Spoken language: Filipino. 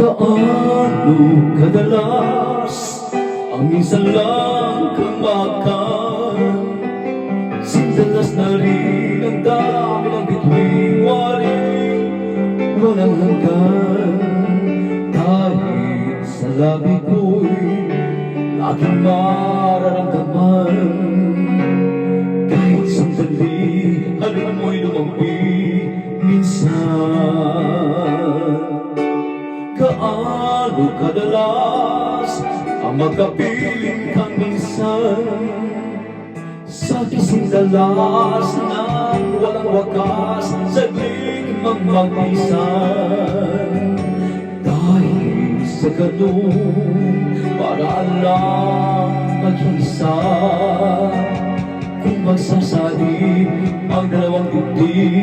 Gaano kadalas ang minsan lang kamakan, sindalas na rin ang dami ng bituing waring walang hanggan. Dahil sa labi ko'y laging mararamdaman, kahit sandali halin mo'y lumampi minsan. Gaano kadalas ang magkapiling kang minsan sa kising dalas ng walang wakas, sagling magmagpisan. Dahil sa ganun paraan lang mag-isa, kung magsasalib ang dalawang dibdib.